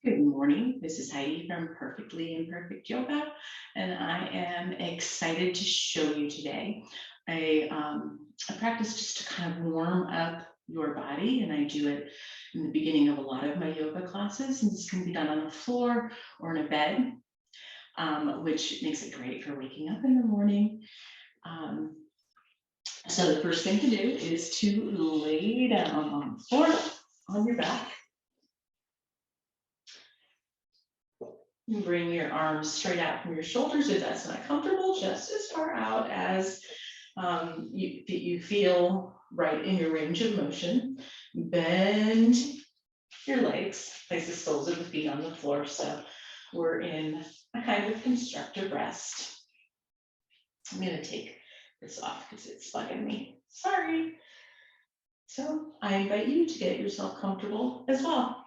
Good morning. This is Heidi from Perfectly Imperfect Yoga, and I am excited to show you today a practice just to kind of warm up your body. And I do it in the beginning of a lot of my yoga classes, and this can be done on the floor or in a bed, which makes it great for waking up in the morning. So the first thing to do is to lay down on the floor on your back. You bring your arms straight out from your shoulders if that's not comfortable, just as far out as you feel right in your range of motion. Bend your legs, place the soles of the feet on the floor. So we're in a kind of constructive rest. I'm going to take this off because it's bugging me. Sorry. So I invite you to get yourself comfortable as well.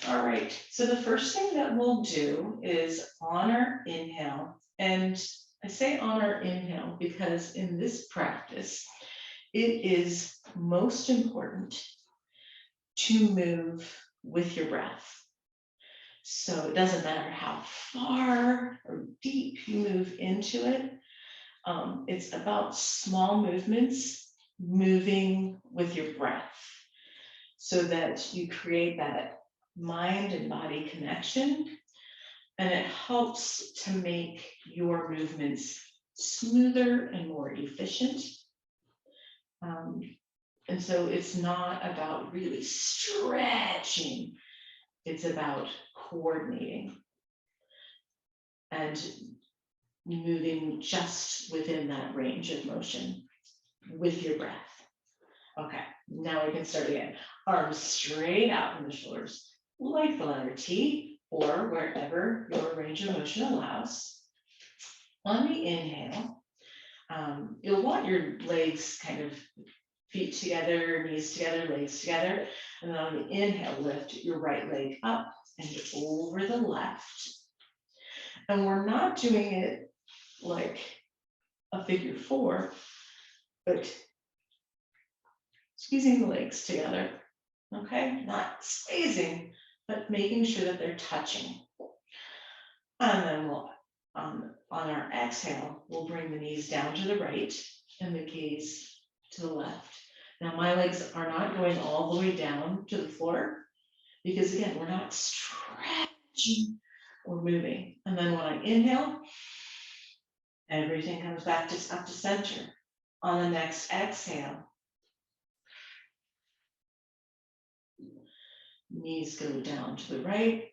All right, so the first thing that we'll do is on our inhale, and I say on our inhale because in this practice, it is most important to move with your breath. So it doesn't matter how far or deep you move into it. It's about small movements, moving with your breath so that you create that mind and body connection, and it helps to make your movements smoother and more efficient. And so it's not about really stretching, it's about coordinating and moving just within that range of motion with your breath. Okay, now we can start again. Arms straight out from the shoulders, like the letter T, or wherever your range of motion allows. On the inhale, you'll want your legs kind of feet together, knees together, legs together. And then on the inhale, lift your right leg up and over the left. And we're not doing it like a figure four, but squeezing the legs together. Okay, not squeezing, but making sure that they're touching. And then we'll, on our exhale, we'll bring the knees down to the right and the gaze to the left. Now my legs are not going all the way down to the floor because again, we're not stretching or moving. And then when I inhale, everything comes back to up to center. On the next exhale, knees go down to the right,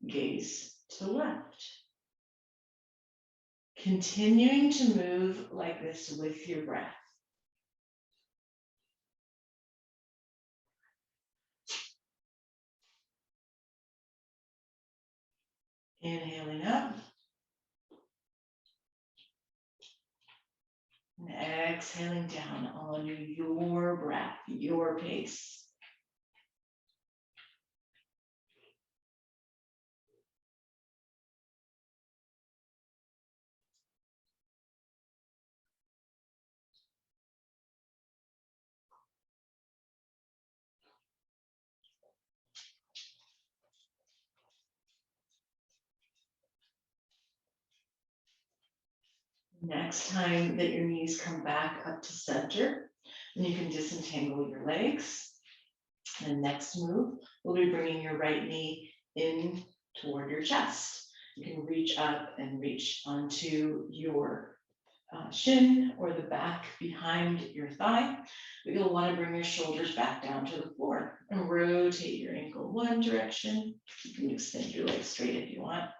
gaze to the left. Continuing to move like this with your breath. Inhaling up. And exhaling down on your breath, your pace. Next time that your knees come back up to center, and you can disentangle your legs. And next move, we'll be bringing your right knee in toward your chest. You can reach up and reach onto your shin or the back behind your thigh. But you'll want to bring your shoulders back down to the floor and rotate your ankle one direction. You can extend your legs straight if you want.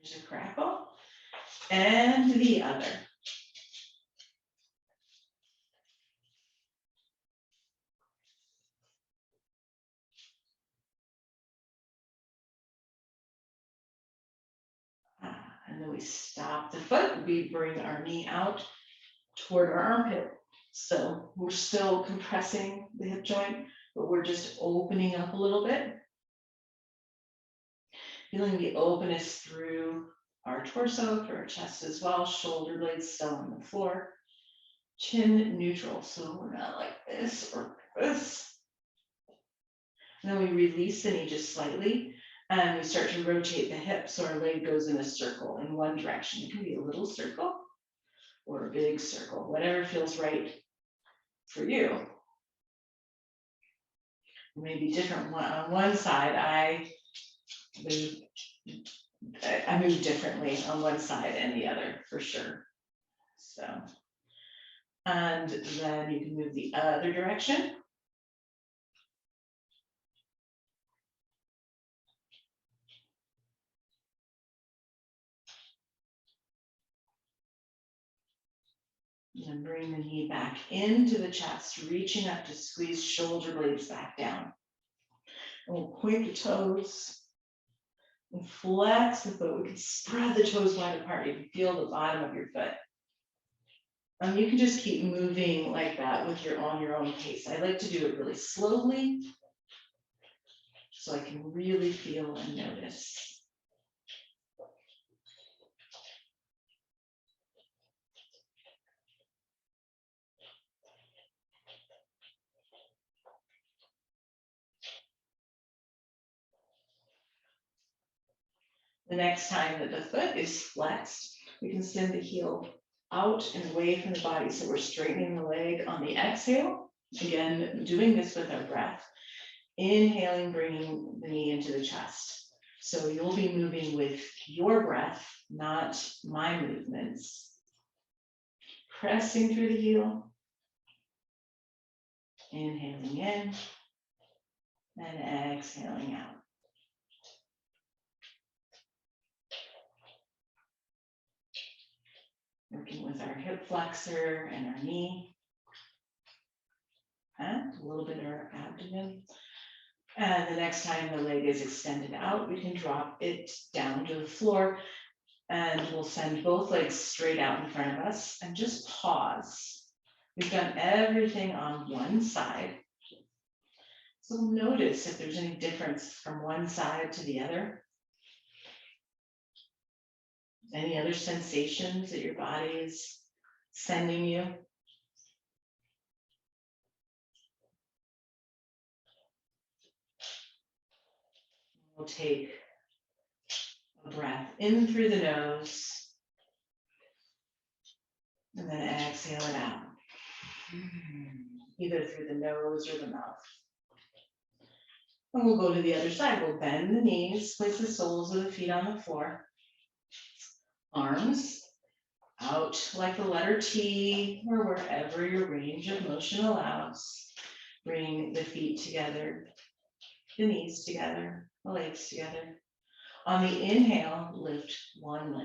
There's a crackle. And the other. And then we stop the foot. We bring our knee out toward our armpit. So we're still compressing the hip joint, but we're just opening up a little bit. Feeling the openness through our torso, through our chest as well, shoulder blades still on the floor, chin neutral, so we're not like this or this. And then we release the knee just slightly, and we start to rotate the hips, so our leg goes in a circle in one direction. It can be a little circle or a big circle, whatever feels right for you. It may be different. On one side, I move differently on one side and the other, for sure. So, and then you can move the other direction. And bring the knee back into the chest, reaching up to squeeze shoulder blades back down. And we'll point the toes and flex the foot. We can spread the toes wide apart. You can feel the bottom of your foot. And you can just keep moving like that with on your own pace. I like to do it really slowly so I can really feel and notice. The next time that the foot is flexed, we can send the heel out and away from the body. So we're straightening the leg on the exhale. Again, doing this with our breath. Inhaling, bringing the knee into the chest. So you'll be moving with your breath, not my movements. Pressing through the heel. Inhaling in and exhaling out. Working with our hip flexor and our knee. And a little bit of our abdomen. And the next time the leg is extended out, we can drop it down to the floor and we'll send both legs straight out in front of us and just pause. We've done everything on one side. So notice if there's any difference from one side to the other. Any other sensations that your body is sending you? We'll take a breath in through the nose and then exhale it out. Either through the nose or the mouth. And we'll go to the other side. We'll bend the knees, place the soles of the feet on the floor. Arms out like the letter T or wherever your range of motion allows. Bring the feet together, the knees together, the legs together. On the inhale, lift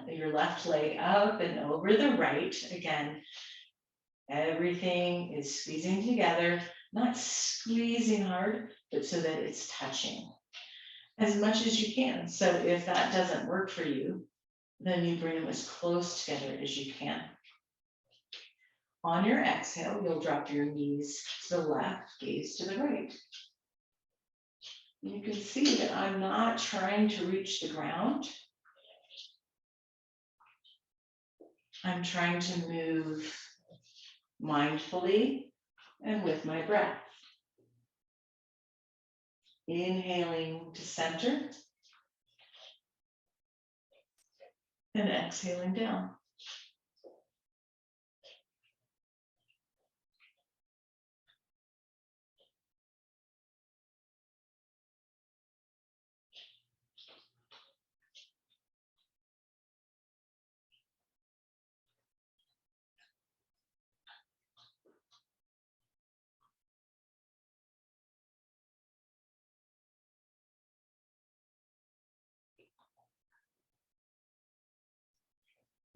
your left leg up and over the right. Again, everything is squeezing together, not squeezing hard, but so that it's touching as much as you can. So if that doesn't work for you, then you bring them as close together as you can. On your exhale, you'll drop your knees to the left, gaze to the right. You can see that I'm not trying to reach the ground. I'm trying to move mindfully and with my breath. Inhaling to center and exhaling down.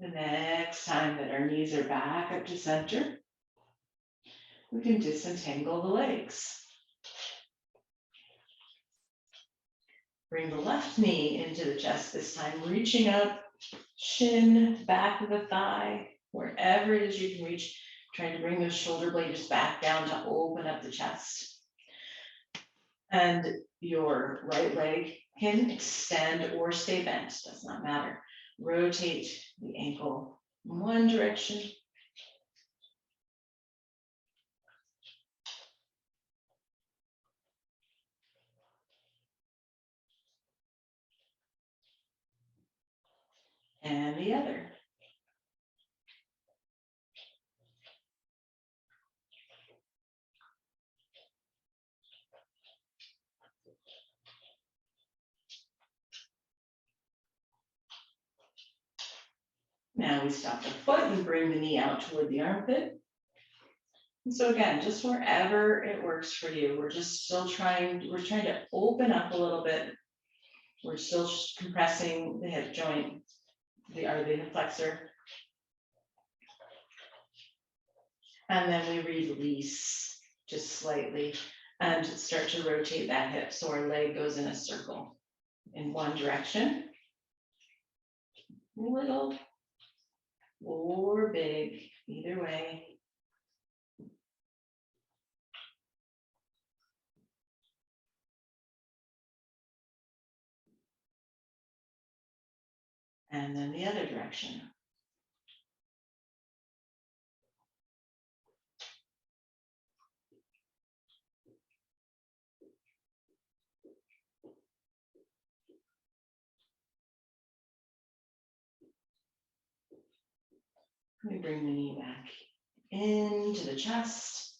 The next time that our knees are back up to center, we can disentangle the legs. Bring the left knee into the chest this time, reaching up, shin, back of the thigh, wherever it is you can reach, trying to bring those shoulder blades back down to open up the chest. And your right leg can extend or stay bent, does not matter. rotate the ankle in one direction. And the other. Now we stop the foot and bring the knee out toward the armpit. And so again, just wherever it works for you, we're trying to open up a little bit. We're still compressing the hip joint, the hip flexor. And then we release just slightly and start to rotate that hip so our leg goes in a circle in one direction. Little or big, either way. And then the other direction. We bring the knee back into the chest.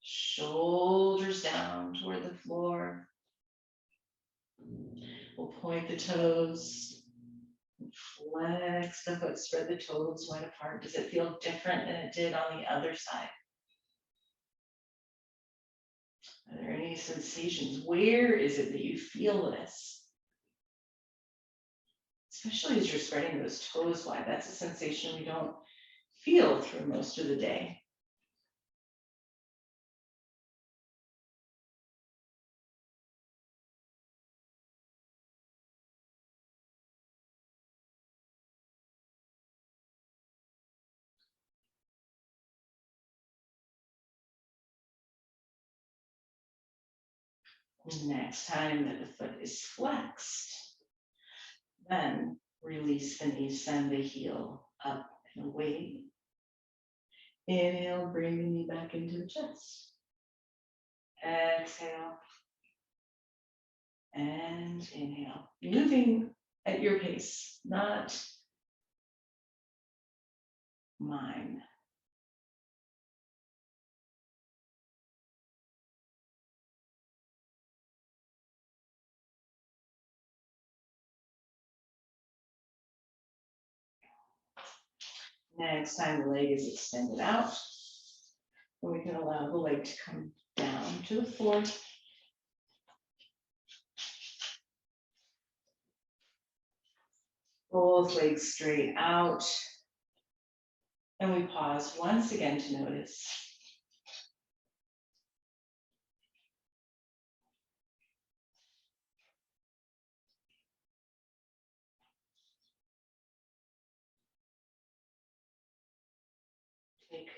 Shoulders down toward the floor. We'll point the toes. Flex the foot, spread the toes wide apart. Does it feel different than it did on the other side? Are there any sensations? Where is it that you feel this? Especially as you're spreading those toes wide, that's a sensation we don't feel through most of the day. Next time that the foot is flexed, then release the knee, send the heel up and away. Inhale, bring the knee back into the chest. Exhale. And inhale. Moving at your pace, not mine. Next time the leg is extended out, and we can allow the leg to come down to the floor. Both legs straight out. And we pause once again to notice. Take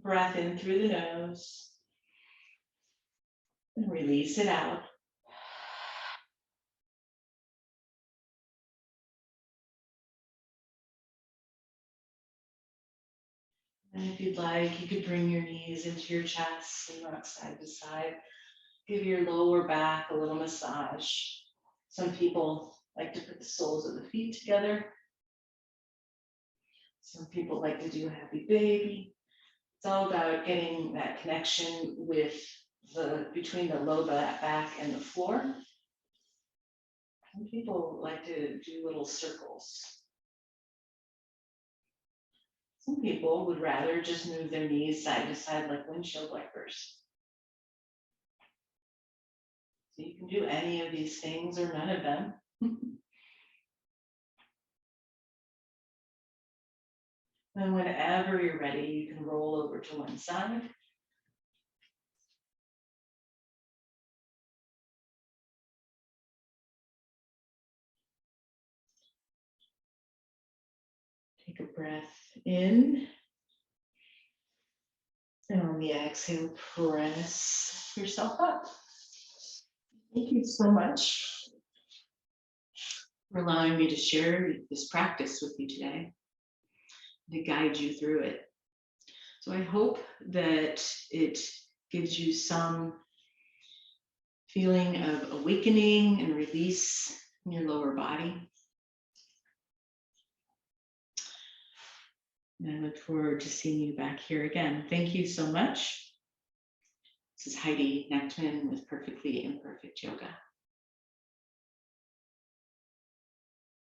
breath in through the nose and release it out. And if you'd like, you could bring your knees into your chest and rock side to side. Give your lower back a little massage. Some people like to put the soles of the feet together. Some people like to do a happy baby. It's all about getting that connection with between the low back and the floor. Some people like to do little circles. Some people would rather just move their knees side to side like windshield wipers. So you can do any of these things or none of them. And whenever you're ready, you can roll over to one side. Take a breath in. And on the exhale, press yourself up. Thank you so much. for allowing me to share this practice with you today, to guide you through it. So I hope that it gives you some feeling of awakening and release in your lower body. And I look forward to seeing you back here again. Thank you so much. This is Heidi Nechtman with Perfectly Imperfect Yoga.